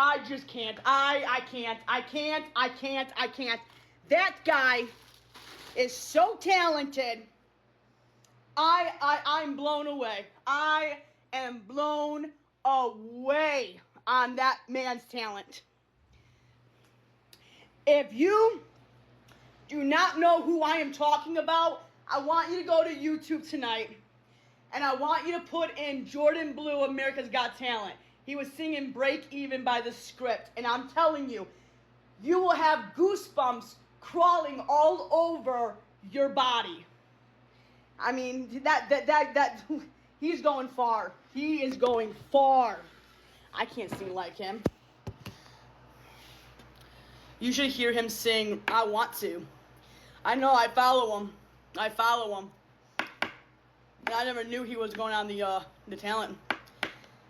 I just can't. I can't. That guy is so talented. I'm blown away. I am blown away on that man's talent. If you do not know who I am talking about, I want you to go to YouTube tonight, and I want you to put in Jordan Blue, America's Got Talent. He was singing Break Even by The Script, and I'm telling you, you will have goosebumps crawling all over your body. I mean, that he's going far. He is going far. I can't sing like him. You should hear him sing I Want To. I know, I follow him. I never knew he was going on the talent.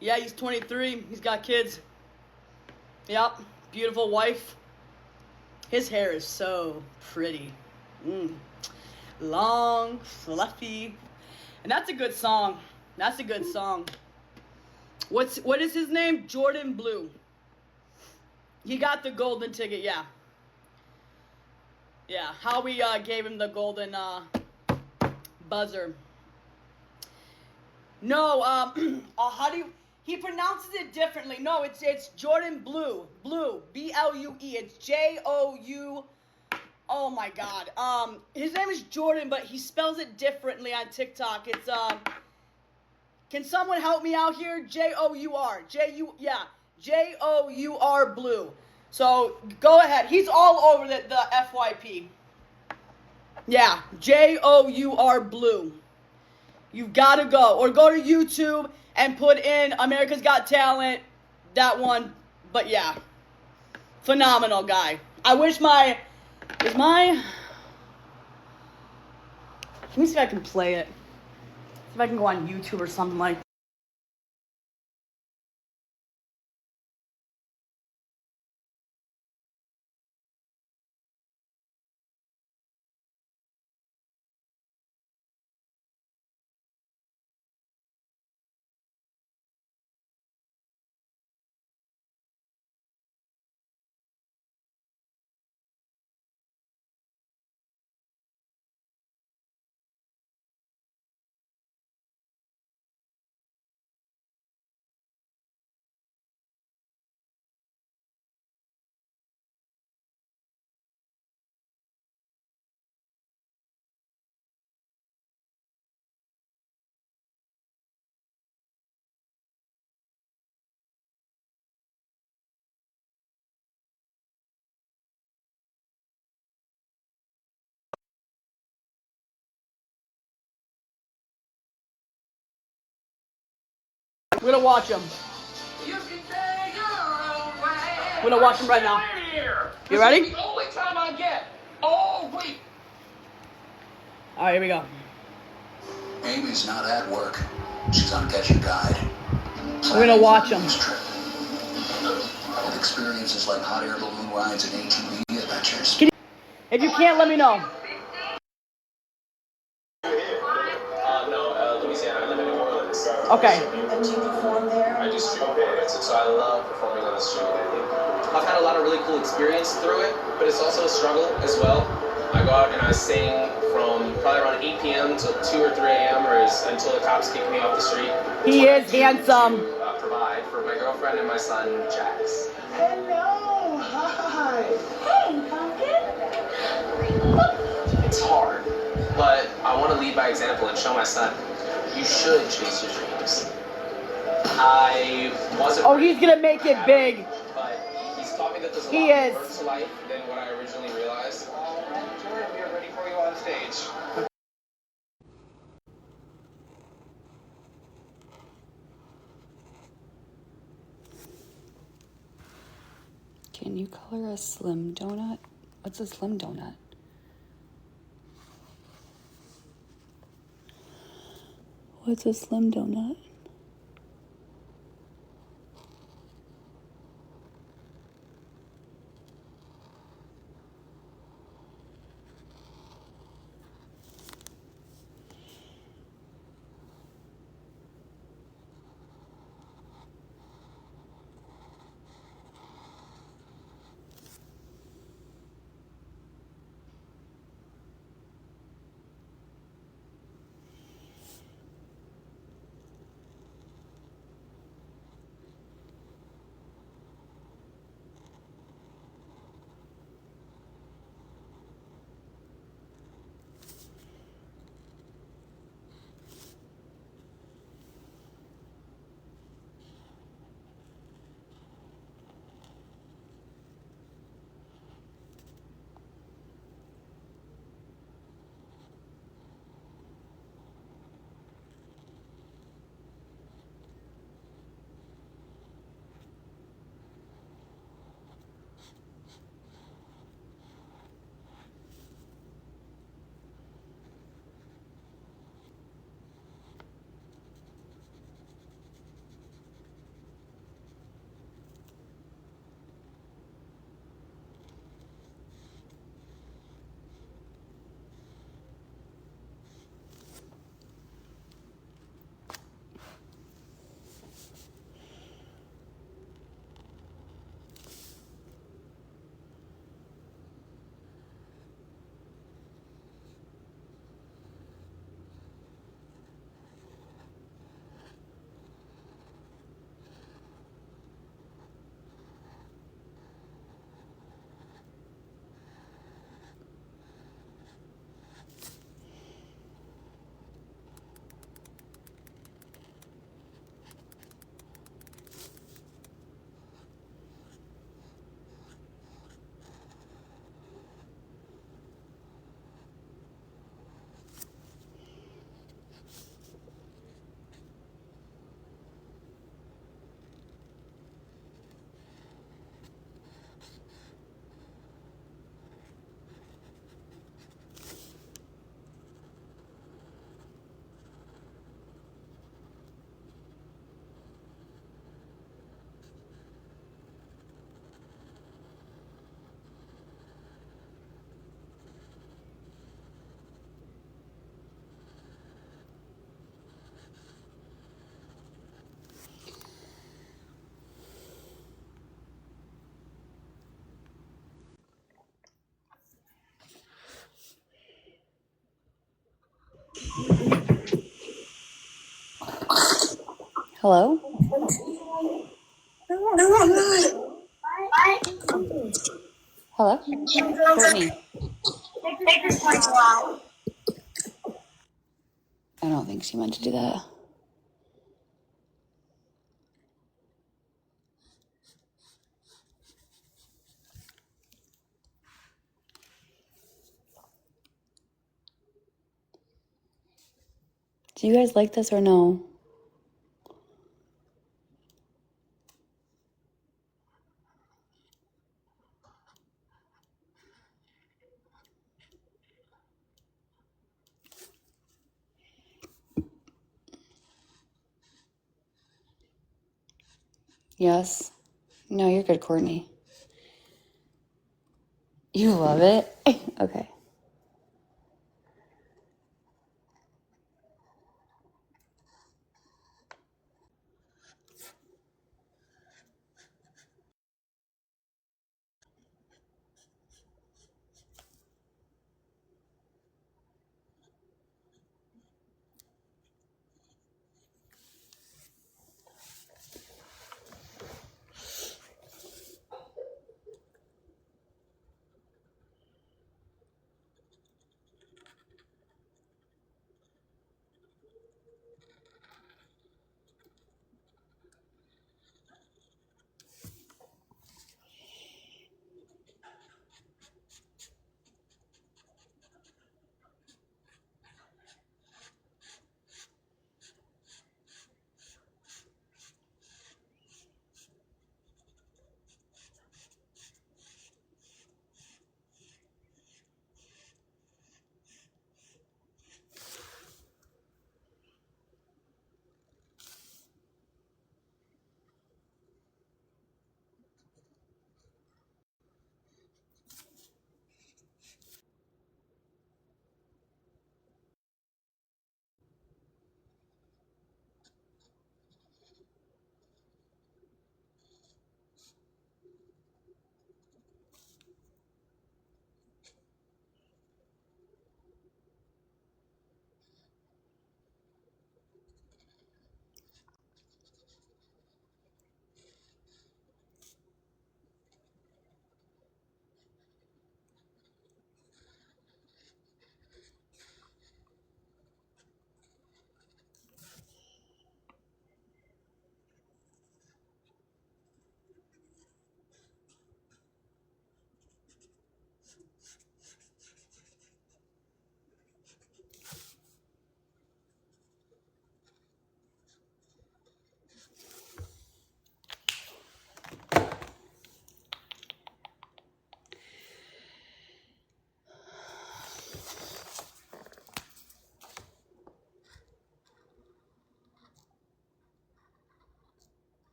Yeah, he's 23. He's got kids. Yep, beautiful wife. His hair is so pretty. Long, fluffy. And that's a good song. What is his name? Jordan Blue. He got the golden ticket, yeah. Yeah, Howie gave him the golden buzzer. No, how do you... He pronounces it differently. No, it's Jordan Blue. Blue. B-L-U-E. It's J-O-U... Oh, my God. His name is Jordan, but he spells it differently on TikTok. It's, Can someone help me out here? J-O-U-R. J-O-U-R Blue. So, go ahead. He's all over the FYP. Yeah, J-O-U-R Blue. You've got to go. Or go to YouTube and put in America's Got Talent. That one. But, yeah. Phenomenal guy. I wish Let me see if I can play it. See if I can go on YouTube or something like that. We're gonna watch him. We're gonna watch him right now. You ready? The only time I get. Oh, wait. All right, here we go. Amy's not at work. She's on Get Your Guide. We're gonna watch him. With experiences like hot air balloon rides and ATV adventures. If you can't, let me know. Louisiana. I live in New Orleans. Okay. And you perform there? I do street performance, so I love performing on the street. I've had a lot of really cool experience through it, but it's also a struggle as well. I go out and I sing from probably around 8 p.m. till 2 or 3 a.m. until the cops kick me off the street. He is handsome. To provide for my girlfriend and my son, Jax. Hello! Hi! Hey, pumpkin! It's hard, but I want to lead by example and show my son, you should chase your dreams. I wasn't... Oh, he's gonna make it big. But he's taught me that there's a He lot is. more to life than what I originally realized. Jordan, we are ready for you on stage. Can you color a slim donut? What's a slim donut? What's a slim donut? Hello? Hello? Courtney. I don't think she meant to do that. Do you guys like this or no? Yes? No, you're good, Courtney. You love it? Okay.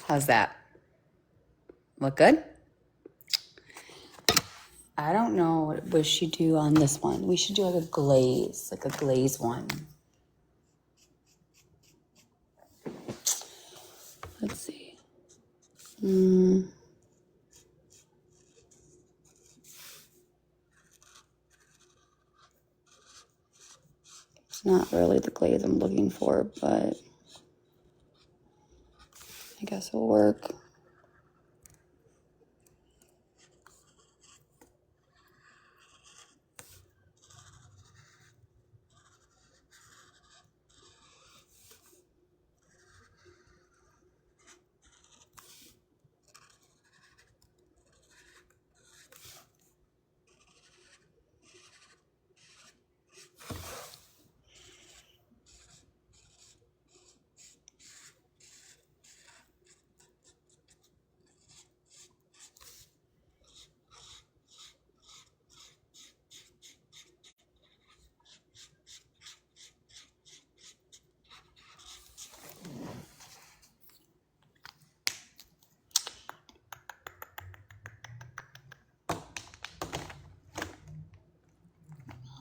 How's that? Look good? I don't know what we should do on this one. We should do like a glaze one. Let's see. It's not really the glaze I'm looking for, but I guess it'll work.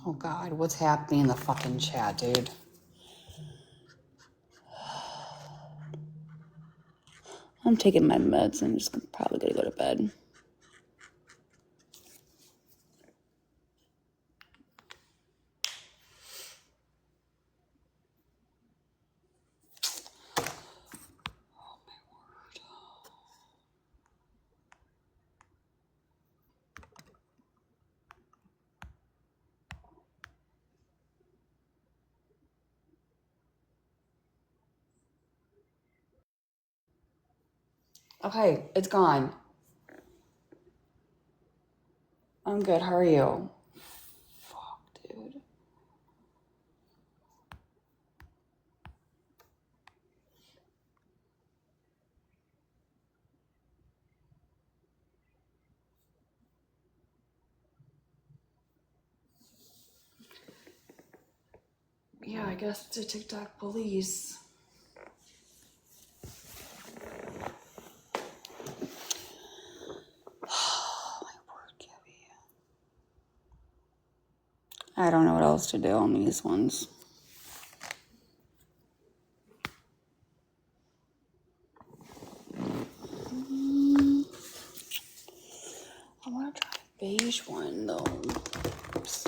Oh God, what's happening in the fucking chat, dude? I'm taking my meds. I'm just probably gonna go to bed. Okay, it's gone. I'm good. How are you? Fuck, dude. Yeah, I guess the TikTok police. Oh, my word, Gabby. I don't know what else to do on these ones. I want to try a beige one though. Oops.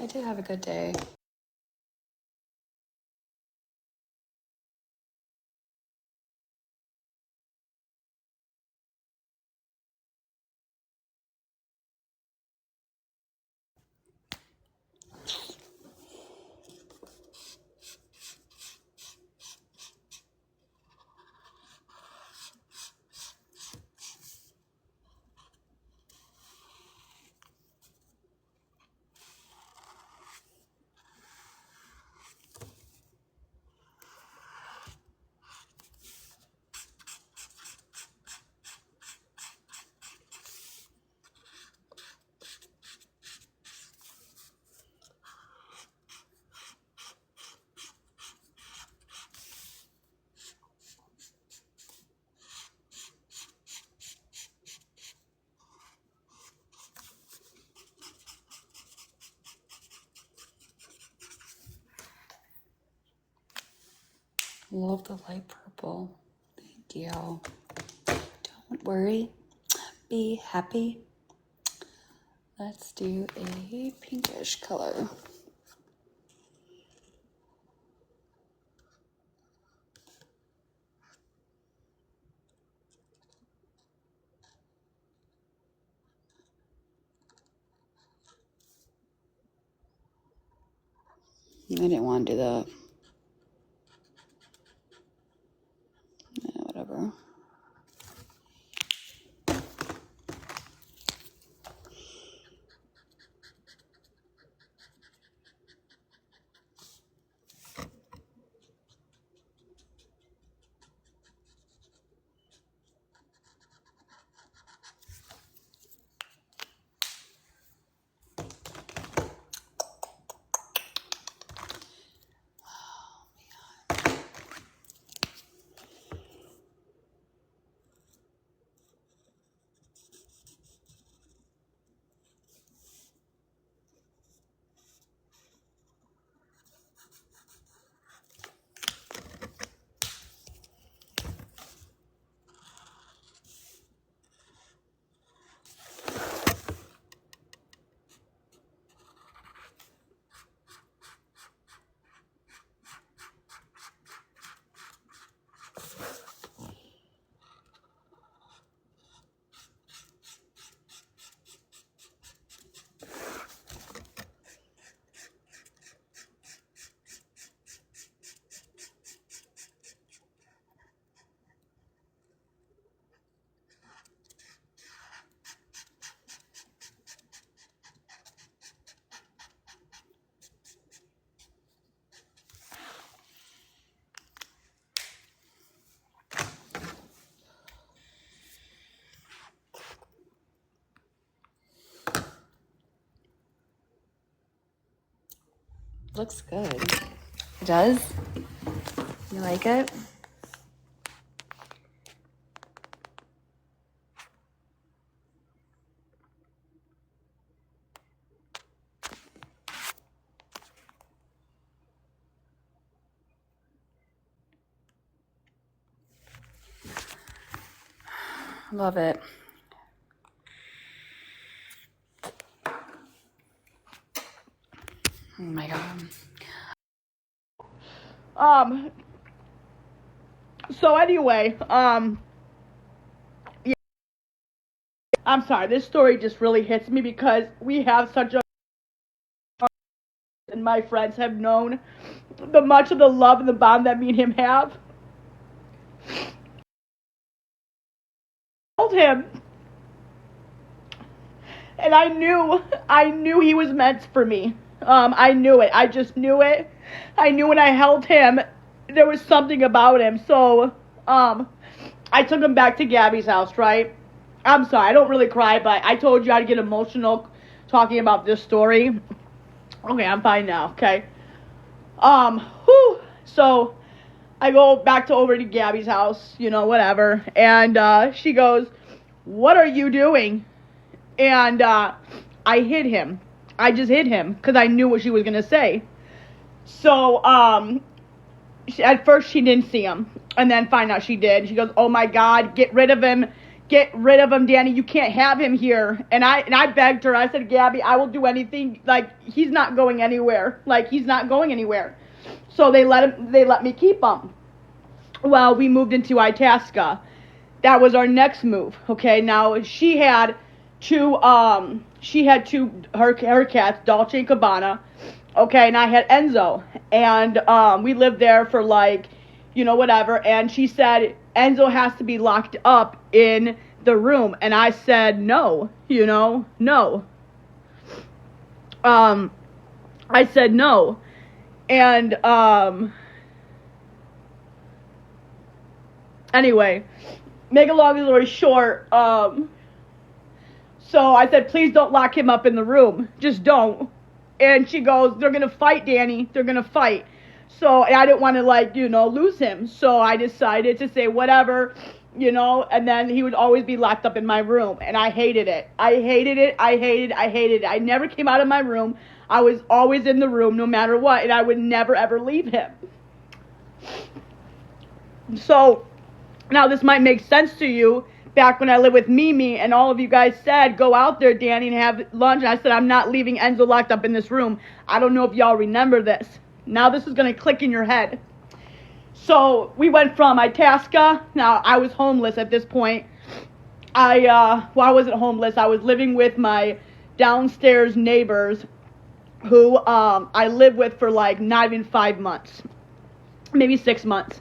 I did have a good day. Love the light purple. Thank you. Don't worry. Be happy. Let's do a pinkish color. I didn't want to do that. Yeah, whatever. Looks good. It does? You like it? I love it. Oh my God. So anyway, yeah, I'm sorry, this story just really hits me because we have such a, and my friends have known the much of the love and the bond that me and him have. I told him, and I knew he was meant for me. I knew it. I just knew it. I knew when I held him, there was something about him. So, I took him back to Gabby's house, right? I'm sorry, I don't really cry, but I told you I'd get emotional talking about this story. Okay, I'm fine now, okay? So, I go back over to Gabby's house, whatever, and, she goes, "What are you doing?" And, I hid him. I just hid him, because I knew what she was gonna say. So, at first she didn't see him, and then find out she did. She goes, "Oh my God, get rid of him, Danny. You can't have him here." And I begged her. I said, "Gabby, I will do anything. Like, he's not going anywhere. So they let me keep him. Well, we moved into Itasca. That was our next move. Okay, now she had two her cats, Dolce and Gabbana. Okay, and I had Enzo, and we lived there for whatever, and she said Enzo has to be locked up in the room, and I said no. I said no, and anyway, make a long story short, so I said, "Please don't lock him up in the room, just don't." And she goes, "They're going to fight, Danny. They're going to fight." So I didn't want to, lose him. So I decided to say whatever, and then he would always be locked up in my room. And I hated it. I hated it. I never came out of my room. I was always in the room no matter what. And I would never, ever leave him. So now this might make sense to you. Back when I lived with Mimi, and all of you guys said, "Go out there, Danny, and have lunch." And I said, "I'm not leaving Enzo locked up in this room." I don't know if y'all remember this. Now this is going to click in your head. So we went from Itasca. Now I was homeless at this point. I wasn't homeless. I was living with my downstairs neighbors who I lived with for not even 5 months. Maybe 6 months.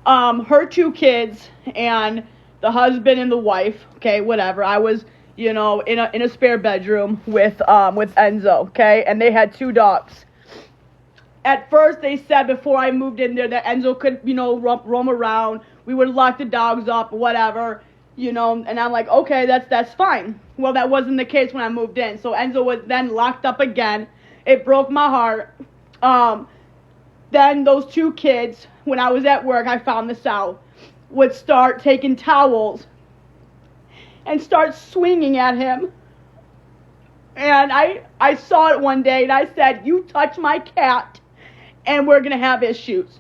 Her 2 kids and the husband and the wife, okay, whatever. I was, in a spare bedroom with Enzo, okay, and they had 2 dogs. At first, they said before I moved in there that Enzo could, roam around. We would lock the dogs up, whatever, and I'm like, okay, that's fine. Well, that wasn't the case when I moved in. So Enzo was then locked up again. It broke my heart. Then those 2 kids, when I was at work, I found this out, would start taking towels and start swinging at him. And I saw it one day, and I said, "You touch my cat, and we're going to have issues."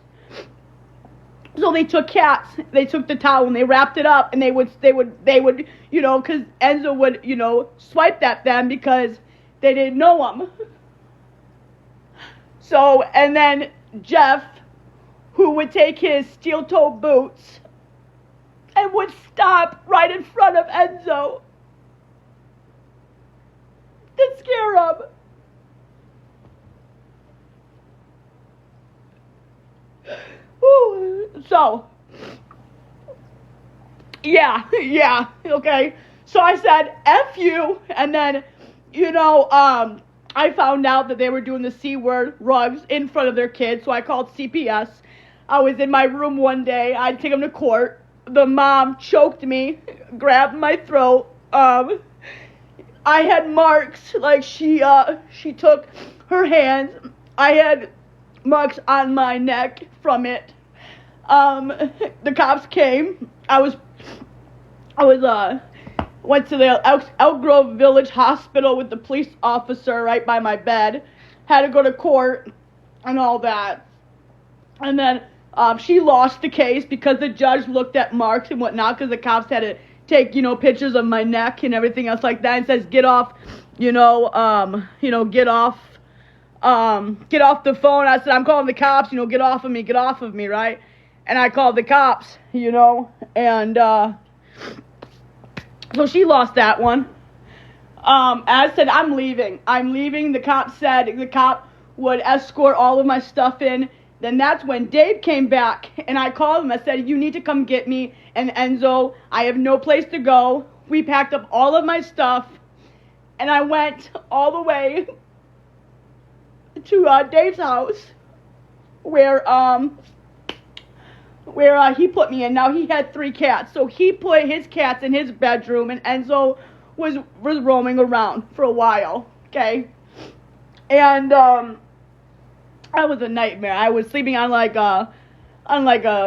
So they took the towel, and they wrapped it up, and they would, because Enzo would, swipe at them because they didn't know him. So, and then Jeff, who would take his steel-toe boots and would stop right in front of Enzo to scare him. So, yeah, okay. So I said, "F you," and then, I found out that they were doing the C-word rugs in front of their kids, so I called CPS. I was in my room one day. I'd take them to court. The mom choked me, grabbed my throat. I had marks, she took her hands. I had marks on my neck from it. The cops came. I went to the Elk Grove Village Hospital with the police officer right by my bed. Had to go to court and all that. And then she lost the case because the judge looked at marks and whatnot because the cops had to take, pictures of my neck and everything else like that, and says, get off, get off the phone. I said, I'm calling the cops, get off of me, right? And I called the cops, and, so she lost that one. I said, I'm leaving. The cop said the cop would escort all of my stuff in. Then that's when Dave came back, and I called him. I said, you need to come get me and Enzo. I have no place to go. We packed up all of my stuff, and I went all the way to Dave's house, where he put me in. Now, he had 3 cats, so he put his cats in his bedroom, and Enzo was roaming around for a while, okay? And, that was a nightmare. I was sleeping on like a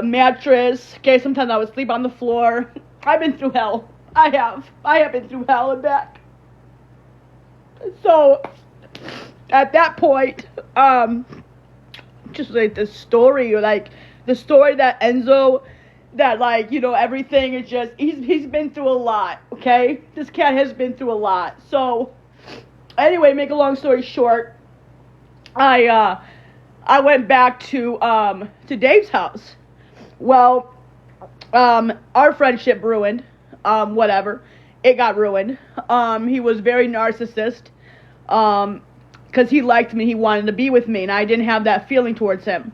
mattress, okay? Sometimes I would sleep on the floor. I've been through hell. I have been through hell and back. So, at that point, just like the story that Enzo, that everything is just, he's been through a lot, okay? This cat has been through a lot. So, anyway, make a long story short, I went back to Dave's house. Well, our friendship ruined, whatever, it got ruined. He was very narcissist, because he liked me, he wanted to be with me, and I didn't have that feeling towards him.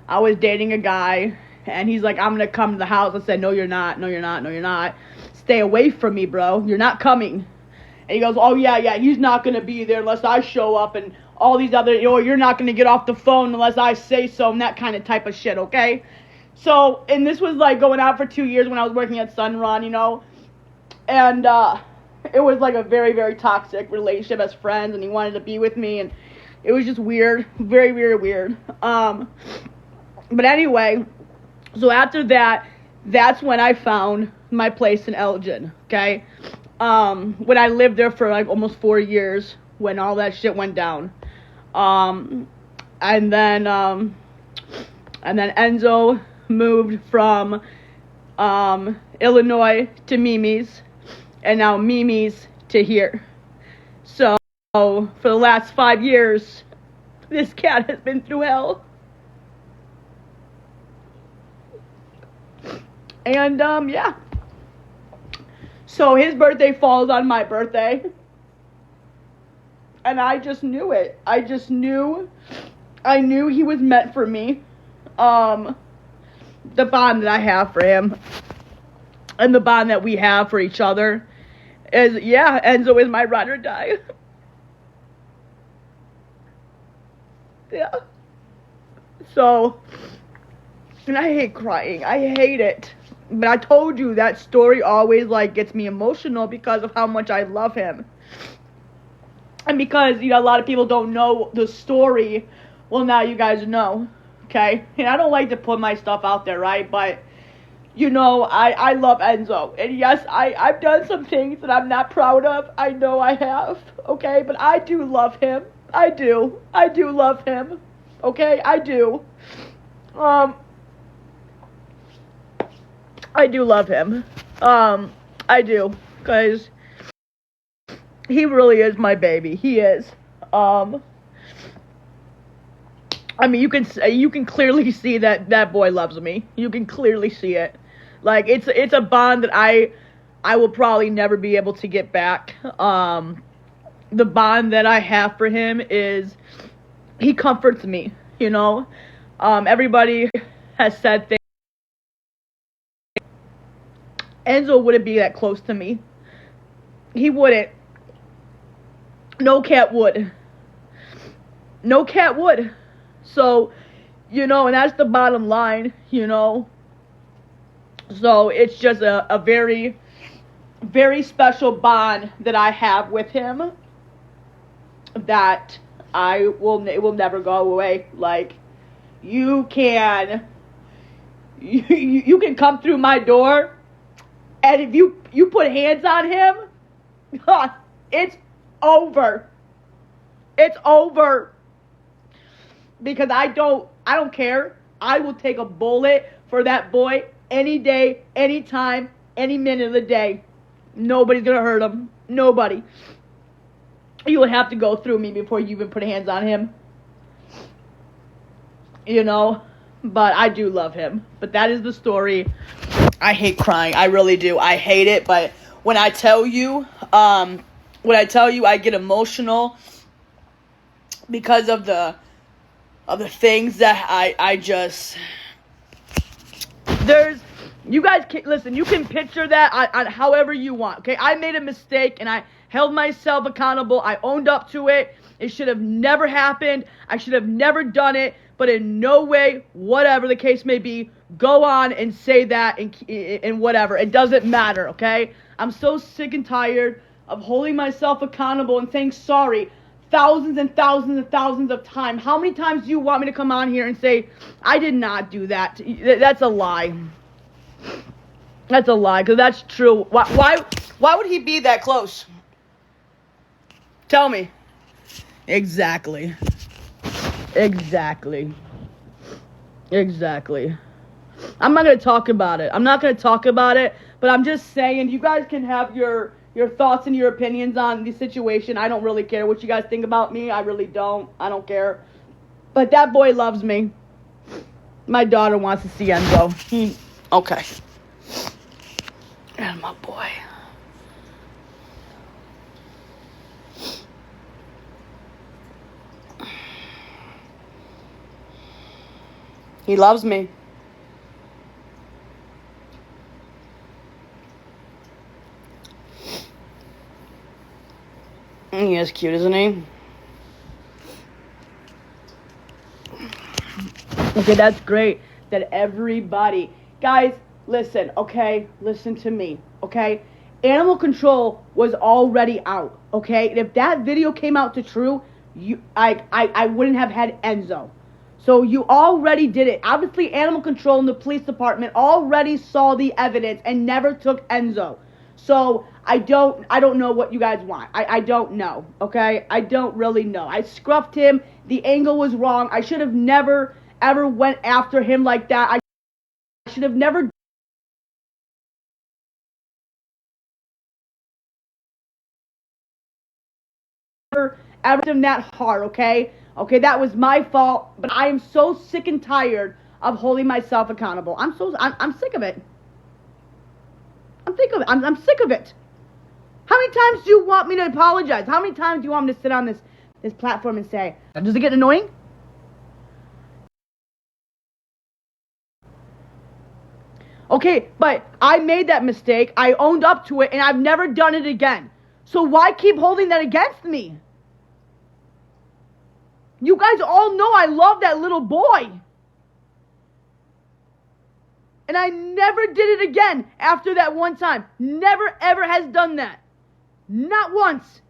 I was dating a guy, and he's like, I'm going to come to the house. I said, no, you're not. Stay away from me, bro. You're not coming. And he goes, oh, yeah, he's not going to be there unless I show up, and all these other, you're not going to get off the phone unless I say so, and that kind of type of shit, okay? So, and this was going on for 2 years when I was working at Sunrun, and it was a very, very toxic relationship as friends, and he wanted to be with me, and it was just weird, very, very weird. But anyway, so after that, that's when I found my place in Elgin, okay? When I lived there for almost 4 years, when all that shit went down. And then Enzo moved from, Illinois to Mimi's, and now Mimi's to here. So, for the last 5 years, this cat has been through hell. And, yeah. So his birthday falls on my birthday. And I just knew it. I knew he was meant for me. The bond that I have for him, and the bond that we have for each other is, Enzo is my ride or die. Yeah. So, and I hate crying. I hate it. But I told you that story always gets me emotional because of how much I love him. And because, a lot of people don't know the story, well, now you guys know, okay? And I don't like to put my stuff out there, right? But, I love Enzo. And yes, I've done some things that I'm not proud of. I know I have, okay? But I do love him. I do love him, okay? I do. I do love him. I do. Because he really is my baby. He is. I mean, you can clearly see that boy loves me. You can clearly see it. It's a bond that I will probably never be able to get back. The bond that I have for him is he comforts me, Everybody has said things. Enzo wouldn't be that close to me. He wouldn't. No cat would. No cat would. So, and that's the bottom line, So, it's just a very, very special bond that I have with him that it will never go away. You can come through my door, and if you put hands on him, it's over. It's over. Because I don't care. I will take a bullet for that boy any day, anytime, any minute of the day. Nobody's gonna hurt him. Nobody. You would have to go through me before you even put hands on him. You know? But I do love him. But that is the story. I hate crying. I really do. I hate it. But when I tell you, I get emotional because of the things that I just, you guys can, listen, you can picture that on however you want, okay? I made a mistake and I held myself accountable. I owned up to it. It should have never happened. I should have never done it, but in no way, whatever the case may be, go on and say that and whatever. It doesn't matter, okay? I'm so sick and tired of holding myself accountable and saying sorry thousands and thousands and thousands of times. How many times do you want me to come on here and say, I did not do that? That's a lie. That's a lie, because that's true. Why would he be that close? Tell me. Exactly. I'm not going to talk about it. But I'm just saying, you guys can have your thoughts and your opinions on the situation. I don't really care what you guys think about me. I really don't. I don't care. But that boy loves me. My daughter wants to see Enzo. Okay. And my boy. He loves me. He is cute, isn't he? Okay, that's great that everybody... Guys, listen, okay? Listen to me, okay? Animal control was already out, okay? And if that video came out to true, I wouldn't have had Enzo. So you already did it. Obviously, animal control and the police department already saw the evidence and never took Enzo. So I don't know what you guys want. I don't know, okay? I don't really know. I scruffed him. The angle was wrong. I should have never, ever went after him like that. I should have never ever done that hard, okay? Okay, that was my fault, but I am so sick and tired of holding myself accountable. I'm sick of it. I'm sick of it. How many times do you want me to apologize? How many times do you want me to sit on this platform and say, does it get annoying? Okay, but I made that mistake. I owned up to it, and I've never done it again. So why keep holding that against me? You guys all know I love that little boy. And I never did it again after that one time. Never, ever has done that. Not once.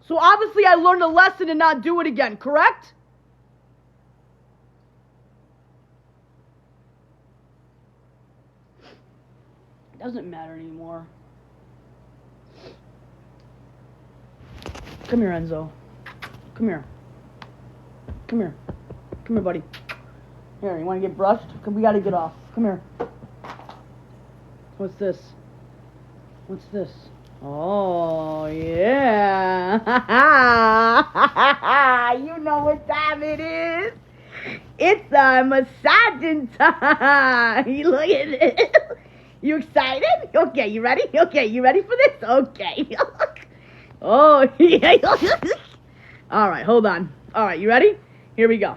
So obviously I learned a lesson to not do it again, correct? It doesn't matter anymore. Come here, Enzo. Come here. Come here. Come here, buddy. Here, you want to get brushed? We got to get off. Come here. What's this? What's this? Oh, yeah. You know what time it is. It's massaging time. Look at it. You excited? Okay, you ready? Okay, you ready for this? Okay. Oh, yeah. All right, hold on. All right, you ready? Here we go.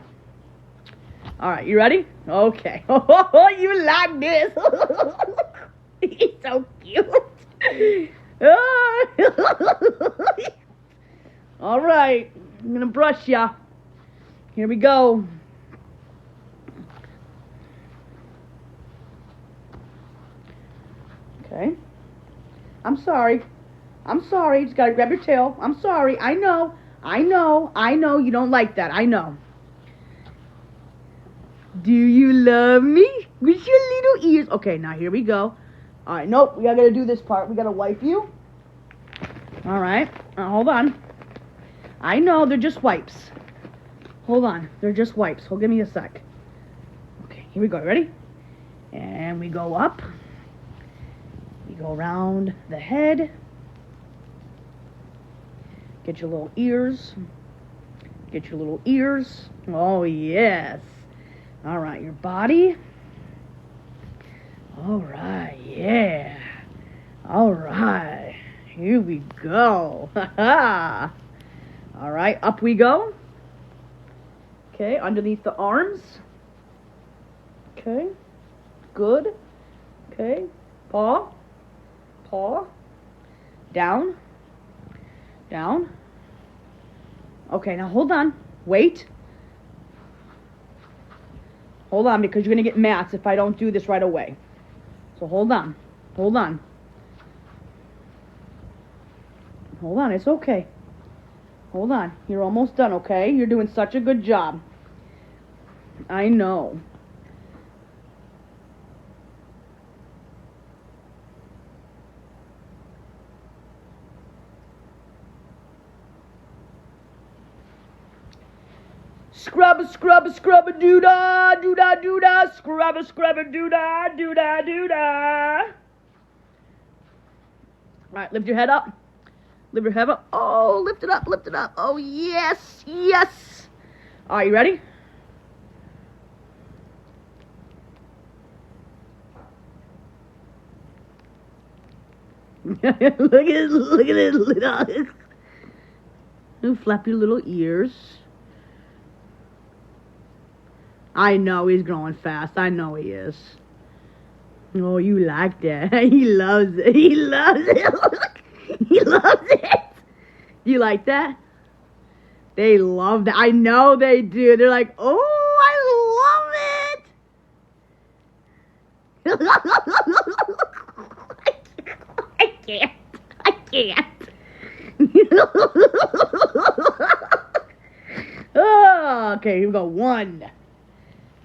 All right, you ready? Okay. Oh, you like this. He's so cute. All right, I'm going to brush ya. Here we go. Okay. I'm sorry. You just got to grab your tail. I'm sorry. I know. You don't like that. I know. Do you love me? With your little ears. Okay, now here we go. All right, nope. We got to do this part. We got to wipe you. All right. Hold on. I know. They're just wipes. Hold on. They're just wipes. Hold, give me a sec. Okay, here we go. Ready? And we go up. We go around the head. Get your little ears. Get your little ears. Oh, yes. All right, your body. All right, yeah. All right. Here we go. Ha-ha. All right, up we go. Okay, underneath the arms. Okay, good. Okay, paw. Paw. Down. Down. Okay, now hold on. Wait. Hold on, because you're going to get mats if I don't do this right away. So hold on. Hold on. Hold on, it's okay. Hold on. You're almost done, okay? You're doing such a good job. I know. Scrub, scrub, scrub, doo da, doo da, doo da, scrub, scrub, doo da, doo da, doo da. All right, lift your head up. Lift your head up. Oh, lift it up, lift it up. Oh, yes, yes. All right, you ready? Look at it, look at it, little. You flap your little ears. I know he's growing fast. I know he is. Oh, you like that. He loves it. He loves it. He loves it. You like that? They love that. I know they do. They're like, oh, I love it. I can't. I can't. Oh, okay, here we go. 1.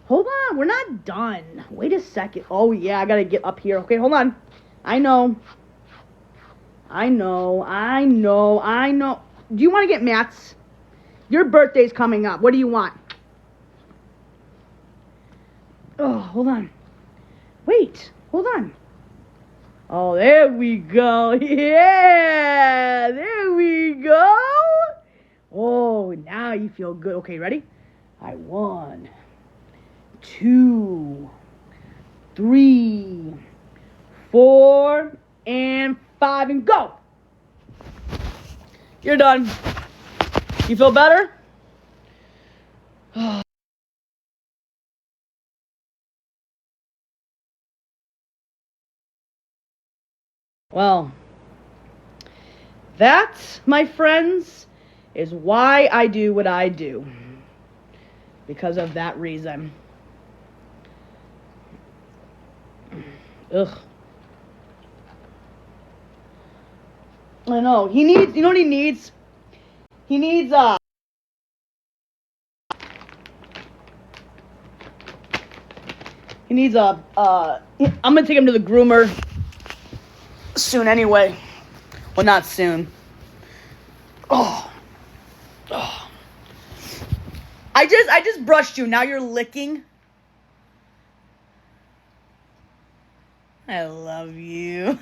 Hold on, we're not done. Wait a second. Oh, yeah, I gotta get up here. Okay, hold on. I know. Do you want to get mats? Your birthday's coming up. What do you want? Oh, hold on. Wait, hold on. Oh, there we go. Yeah, there we go. Oh, now you feel good. Okay, ready? 1, 2, 3, 4, and 5, and go. You're done. You feel better? Well, that, my friends, is why I do what I do. Because of that reason. Ugh. I know. He needs, you know what he needs? He needs, I'm gonna take him to the groomer soon anyway. Well, not soon. Oh. I just brushed you. Now you're licking. I love you.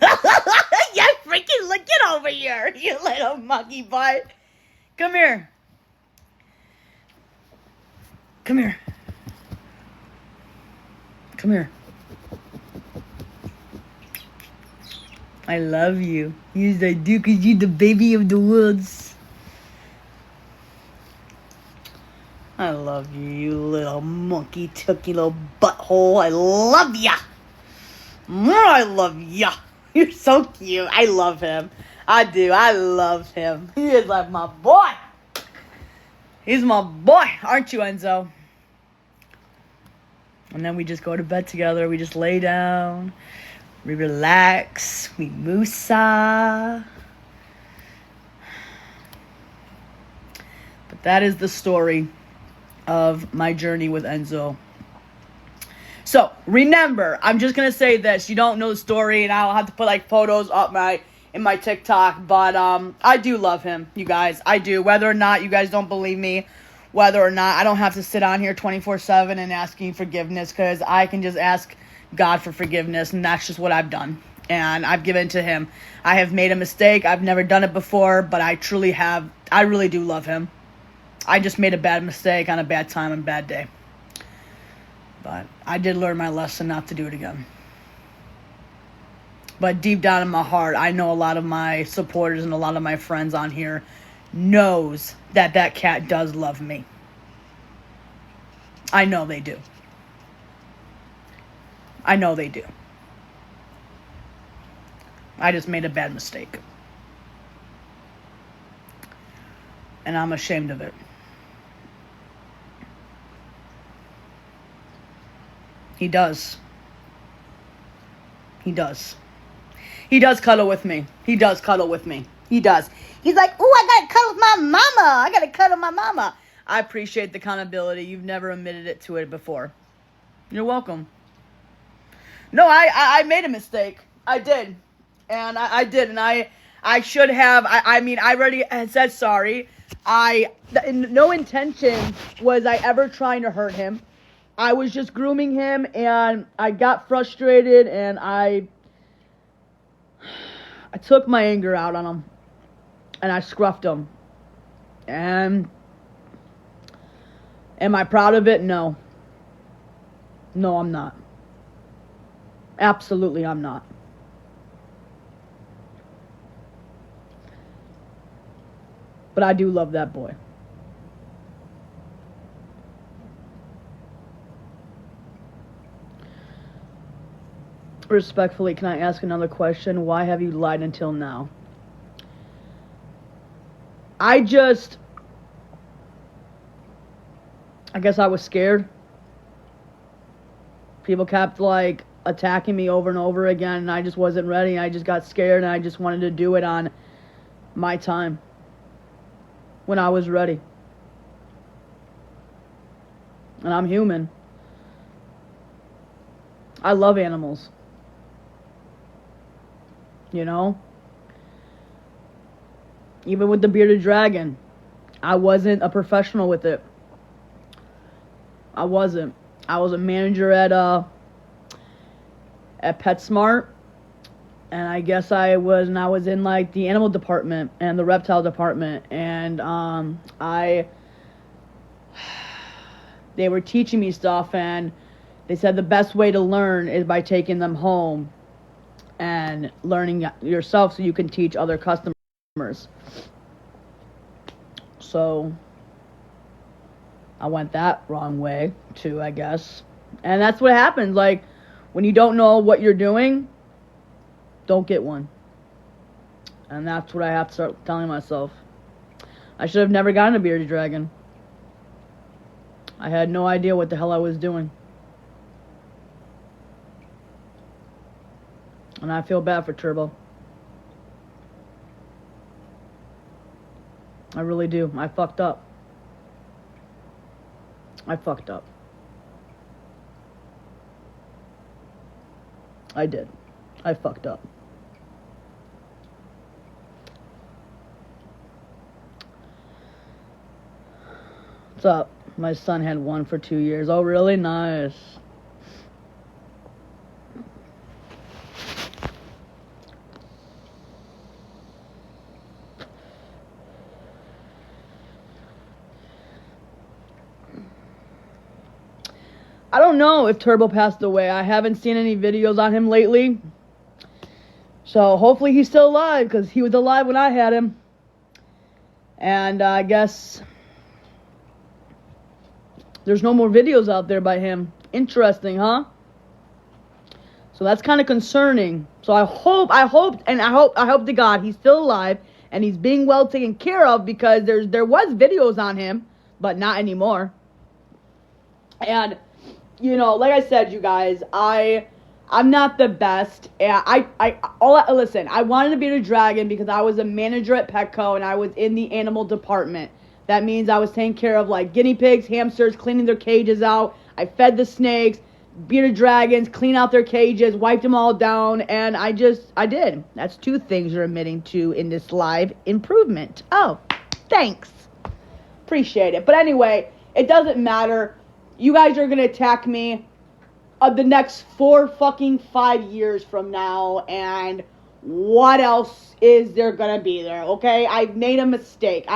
Yeah, freaking look, get over here, you little monkey butt. Come here. Come here. Come here. I love you. Yes, I do, because you're the baby of the woods. I love you, you little monkey tookie little butthole. I love ya. I love ya. You're so cute. I love him. I do. I love him. He is like my boy. He's my boy. Aren't you, Enzo? And then we just go to bed together. We just lay down. We relax. We moosa. But that is the story of my journey with Enzo. So, remember, I'm just going to say this. You don't know the story, and I'll have to put, like, photos up in my TikTok. But I do love him, you guys. I do. Whether or not you guys don't believe me, whether or not I don't have to sit on here 24/7 and asking forgiveness, because I can just ask God for forgiveness, and that's just what I've done. And I've given to him. I have made a mistake. I've never done it before, but I truly have. I really do love him. I just made a bad mistake on a bad time and bad day. But I did learn my lesson not to do it again. But deep down in my heart, I know a lot of my supporters and a lot of my friends on here knows that that cat does love me. I know they do. I know they do. I just made a bad mistake. And I'm ashamed of it. He does. He does. He does cuddle with me. He does cuddle with me. He does. He's like, ooh, I gotta cuddle with my mama. I gotta cuddle my mama. I appreciate the accountability. You've never admitted it to it before. You're welcome. No, I made a mistake. I did. And I did. And I should have. I mean, I already said sorry. No intention was I ever trying to hurt him. I was just grooming him, and I got frustrated, and I took my anger out on him, and I scruffed him. And am I proud of it? No. No, I'm not. Absolutely, I'm not. But I do love that boy. Respectfully, can I ask another question? Why have you lied until now? I guess I was scared. People kept, like, attacking me over and over again, and I just wasn't ready. I just got scared, and I just wanted to do it on my time. When I was ready. And I'm human. I love animals. You know? Even with the bearded dragon, I wasn't a professional with it. I wasn't. I was a manager at PetSmart, and I guess I was in like the animal department and the reptile department, and they were teaching me stuff, and they said the best way to learn is by taking them home and learning yourself so you can teach other customers. So I went that wrong way too, I guess. And that's what happens. Like, when you don't know what you're doing, don't get one. And that's what I have to start telling myself. I should have never gotten a bearded dragon. I had no idea what the hell I was doing. And I feel bad for Turbo. I really do. I fucked up. I fucked up. I did. I fucked up. What's up? My son had one for 2 years. Oh, really? Nice. I don't know if Turbo passed away. I haven't seen any videos on him lately. So hopefully he's still alive, because he was alive when I had him. And I guess there's no more videos out there by him. Interesting, huh? So that's kind of concerning. So I hope to God he's still alive and he's being well taken care of, because there was videos on him, but not anymore. And you know, like I said, you guys, I'm not the best. Listen, I wanted to be a dragon because I was a manager at Petco and I was in the animal department. That means I was taking care of like guinea pigs, hamsters, cleaning their cages out. I fed the snakes, bearded dragons, clean out their cages, wiped them all down, and I did. That's 2 things you're admitting to in this live improvement. Oh, thanks. Appreciate it. But anyway, it doesn't matter. You guys are going to attack me the next 5 years from now, and what else is there going to be there, okay? I've made a mistake.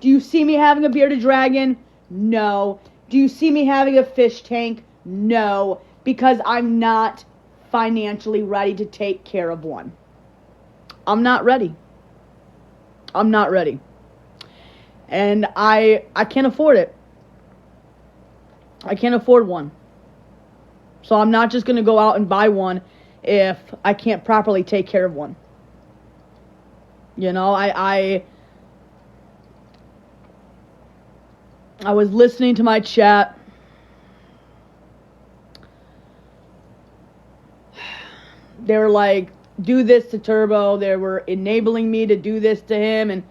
Do you see me having a bearded dragon? No. Do you see me having a fish tank? No. Because I'm not financially ready to take care of one. I'm not ready. I'm not ready. And I can't afford it. I can't afford one. So I'm not just going to go out and buy one if I can't properly take care of one. You know, I was listening to my chat. They were like, do this to Turbo. They were enabling me to do this to him. And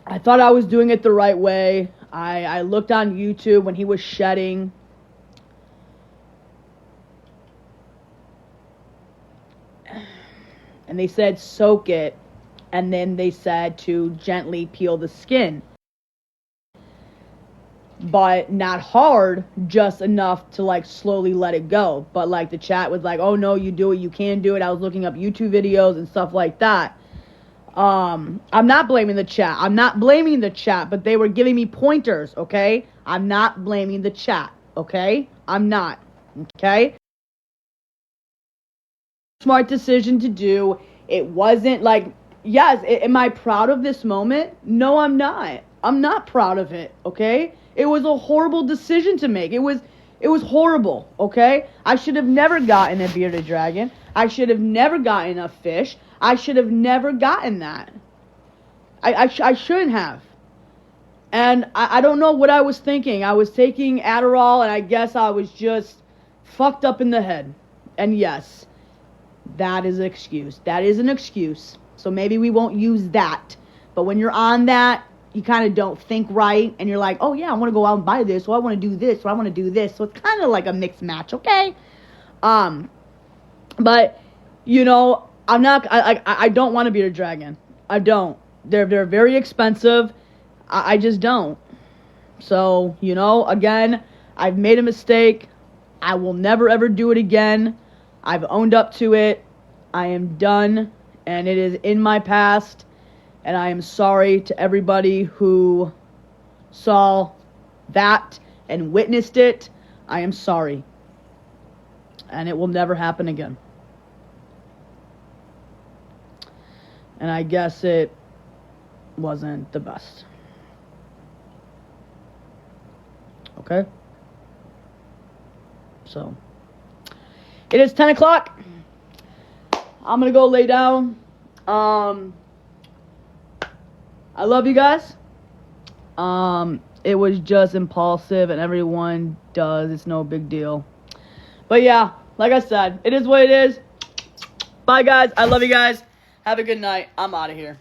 I thought I was doing it the right way. I looked on YouTube when he was shedding. And they said soak it. And then they said to gently peel the skin. But not hard, just enough to like slowly let it go. But like the chat was like, oh no, you do it, you can do it. I was looking up YouTube videos and stuff like that. I'm not blaming the chat. I'm not blaming the chat, but they were giving me pointers, okay? I'm not blaming the chat, okay? I'm not, okay? Smart decision to do. It wasn't like, yes, am I proud of this moment? No, I'm not. I'm not proud of it, okay? It was a horrible decision to make. It was horrible, okay? I should have never gotten a bearded dragon. I should have never gotten a fish. I should have never gotten that. I shouldn't have. And I don't know what I was thinking. I was taking Adderall, and I guess I was just fucked up in the head. And yes, that is an excuse. That is an excuse. So maybe we won't use that. But when you're on that, you kind of don't think right, and you're like, oh yeah, I want to go out and buy this, or I want to do this, or I want to do this. So it's kind of like a mixed match, okay? But you know, I don't want to be a dragon. I don't. They're very expensive. I just don't. So you know, again, I've made a mistake. I will never ever do it again. I've owned up to it. I am done, and it is in my past. And I am sorry to everybody who saw that and witnessed it. I am sorry. And it will never happen again. And I guess it wasn't the best. Okay? So, it is 10 o'clock. I'm going to go lay down. I love you guys. It was just impulsive, and everyone does. It's no big deal. But yeah, like I said, it is what it is. Bye, guys. I love you guys. Have a good night. I'm out of here.